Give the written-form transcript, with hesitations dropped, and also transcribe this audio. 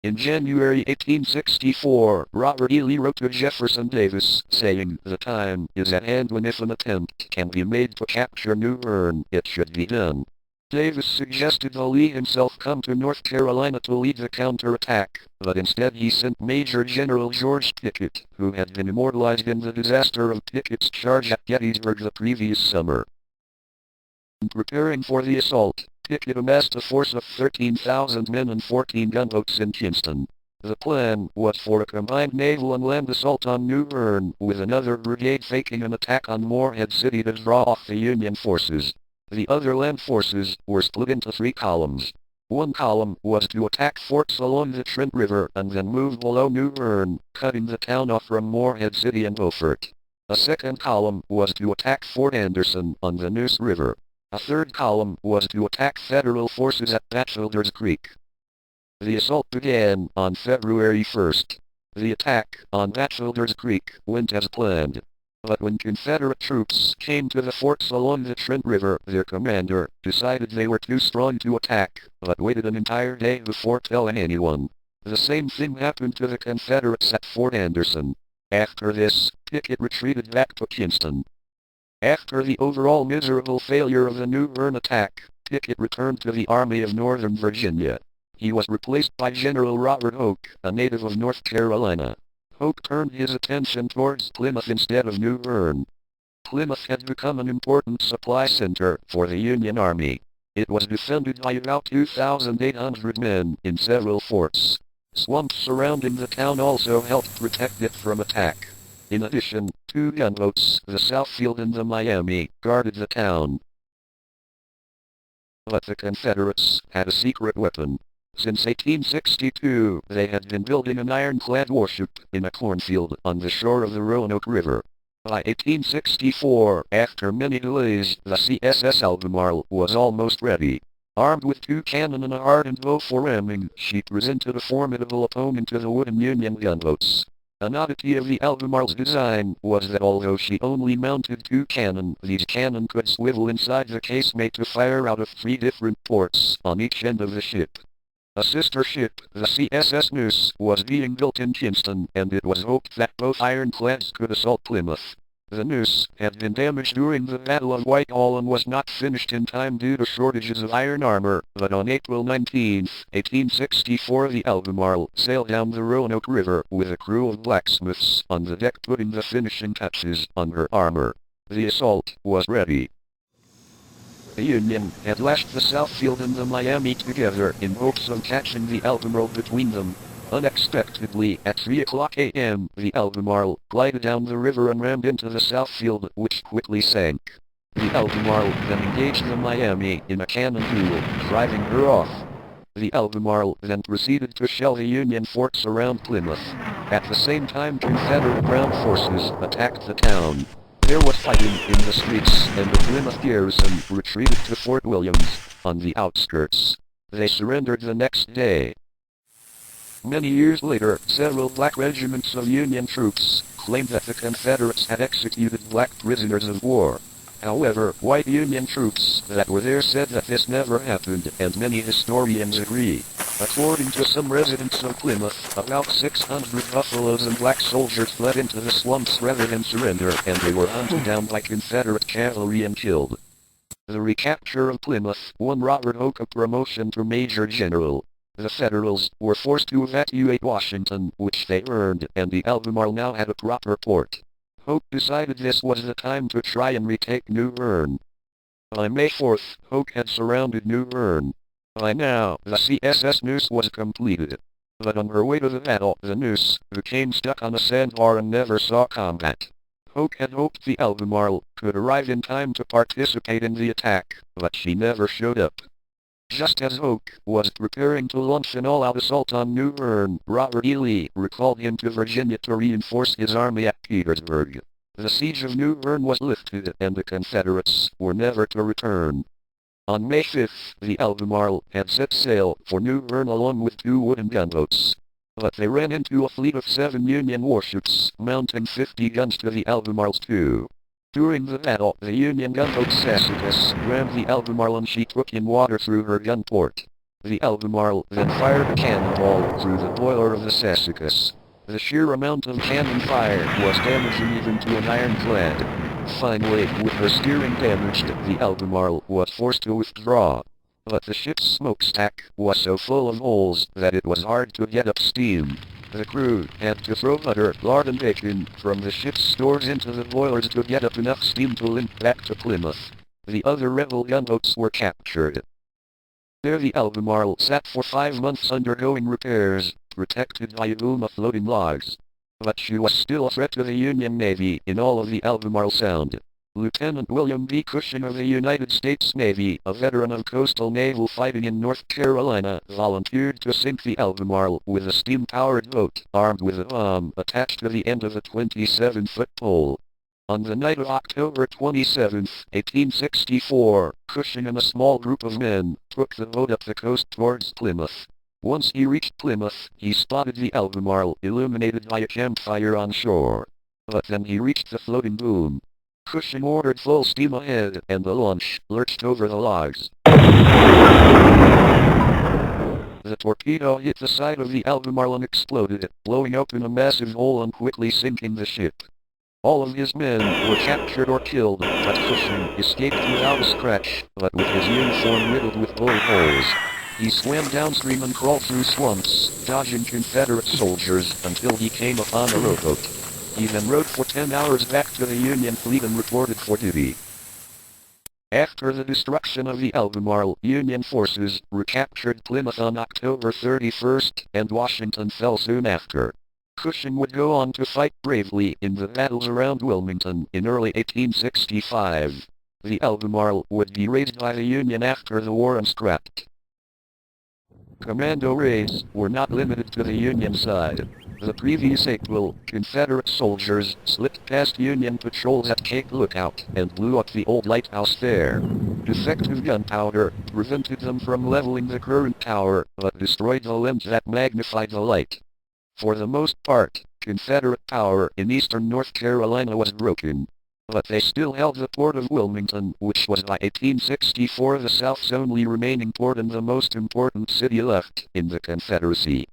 In January 1864, Robert E. Lee wrote to Jefferson Davis, saying, "The time is at hand when if an attempt can be made to capture New Bern, it should be done." Davis suggested that Lee himself come to North Carolina to lead the counterattack, but instead he sent Major General George Pickett, who had been immortalized in the disaster of Pickett's charge at Gettysburg the previous summer. Preparing for the assault, Pickett amassed a force of 13,000 men and 14 gunboats in Kinston. The plan was for a combined naval and land assault on New Bern, with another brigade faking an attack on Morehead City to draw off the Union forces. The other land forces were split into 3 columns. One column was to attack forts along the Trent River and then move below New Bern, cutting the town off from Morehead City and Beaufort. A second column was to attack Fort Anderson on the Neuse River. A third column was to attack Federal forces at Batchelder's Creek. The assault began on February 1st. The attack on Batchelder's Creek went as planned. But when Confederate troops came to the forts along the Trent River, their commander decided they were too strong to attack, but waited an entire day before telling anyone. The same thing happened to the Confederates at Fort Anderson. After this, Pickett retreated back to Kinston. After the overall miserable failure of the New Bern attack, Pickett returned to the Army of Northern Virginia. He was replaced by General Robert Hoke, a native of North Carolina. Hoke turned his attention towards Plymouth instead of New Bern. Plymouth had become an important supply center for the Union Army. It was defended by about 2,800 men in several forts. Swamps surrounding the town also helped protect it from attack. In addition, 2 gunboats, the Southfield and the Miami, guarded the town. But the Confederates had a secret weapon. Since 1862, they had been building an ironclad warship in a cornfield on the shore of the Roanoke River. By 1864, after many delays, the C.S.S. Albemarle was almost ready. Armed with 2 cannon and a hardened bow for ramming, she presented a formidable opponent to the wooden Union gunboats. An oddity of the Albemarle's design was that although she only mounted 2 cannon, these cannon could swivel inside the casemate to fire out of 3 different ports on each end of the ship. A sister ship, the C.S.S. Neuse, was being built in Kinston, and it was hoped that both ironclads could assault Plymouth. The Neuse had been damaged during the Battle of Whitehall and was not finished in time due to shortages of iron armor, but on April 19, 1864 the Albemarle sailed down the Roanoke River with a crew of blacksmiths on the deck putting the finishing touches on her armor. The assault was ready. The Union had lashed the Southfield and the Miami together in hopes of catching the Albemarle between them. Unexpectedly, at 3 o'clock a.m., the Albemarle glided down the river and rammed into the Southfield, which quickly sank. The Albemarle then engaged the Miami in a cannon duel, driving her off. The Albemarle then proceeded to shell the Union forts around Plymouth. At the same time, Confederate ground forces attacked the town. There was fighting in the streets, and the Plymouth garrison retreated to Fort Williams, on the outskirts. They surrendered the next day. Many years later, several black regiments of Union troops claimed that the Confederates had executed black prisoners of war. However, white Union troops that were there said that this never happened, and many historians agree. According to some residents of Plymouth, about 600 buffaloes and black soldiers fled into the swamps rather than surrender, and they were hunted down by Confederate cavalry and killed. The recapture of Plymouth won Robert Hoke a promotion to Major General. The Federals were forced to evacuate Washington, which they earned, and the Albemarle now had a proper port. Hoke decided this was the time to try and retake New Bern. By May 4th, Hoke had surrounded New Bern. By now, the C.S.S. Neuse was completed. But on her way to the battle, the Neuse became stuck on a sandbar and never saw combat. Hoke had hoped the Albemarle could arrive in time to participate in the attack, but she never showed up. Just as Hoke was preparing to launch an all-out assault on New Bern, Robert E. Lee recalled him to Virginia to reinforce his army at Petersburg. The siege of New Bern was lifted, and the Confederates were never to return. On May 5th, the Albemarle had set sail for New Bern along with 2 wooden gunboats. But they ran into a fleet of 7 Union warships, mounting 50 guns to the Albemarle's 2. During the battle, the Union gunboat C.S.S. rammed the Albemarle and she took in water through her gun port. The Albemarle then fired a cannonball through the boiler of the C.S.S. The sheer amount of cannon fire was damaging even to an ironclad. Finally, with her steering damaged, the Albemarle was forced to withdraw. But the ship's smokestack was so full of holes that it was hard to get up steam. The crew had to throw butter, lard and bacon from the ship's stores into the boilers to get up enough steam to limp back to Plymouth. The other rebel gunboats were captured. There the Albemarle sat for 5 months undergoing repairs, protected by a boom of floating logs. But she was still a threat to the Union Navy in all of the Albemarle Sound. Lieutenant William B. Cushing of the United States Navy, a veteran of coastal naval fighting in North Carolina, volunteered to sink the Albemarle with a steam-powered boat armed with a bomb attached to the end of a 27-foot pole. On the night of October 27, 1864, Cushing and a small group of men took the boat up the coast towards Plymouth. Once he reached Plymouth, he spotted the Albemarle illuminated by a campfire on shore. But then he reached the floating boom. Cushing ordered full steam ahead, and the launch lurched over the logs. The torpedo hit the side of the Albemarle and exploded, blowing open a massive hole and quickly sinking the ship. All of his men were captured or killed, but Cushing escaped without a scratch, but with his uniform riddled with bullet holes. He swam downstream and crawled through swamps, dodging Confederate soldiers, until he came upon a rowboat. He then rowed for 10 hours back to the Union fleet and reported for duty. After the destruction of the Albemarle, Union forces recaptured Plymouth on October 31st, and Washington fell soon after. Cushing would go on to fight bravely in the battles around Wilmington in early 1865. The Albemarle would be raided by the Union after the war and scrapped. Commando raids were not limited to the Union side. The previous April, Confederate soldiers slipped past Union patrols at Cape Lookout and blew up the old lighthouse there. Defective gunpowder prevented them from leveling the current tower, but destroyed the lens that magnified the light. For the most part, Confederate power in eastern North Carolina was broken. But they still held the port of Wilmington, which was by 1864 the South's only remaining port and the most important city left in the Confederacy.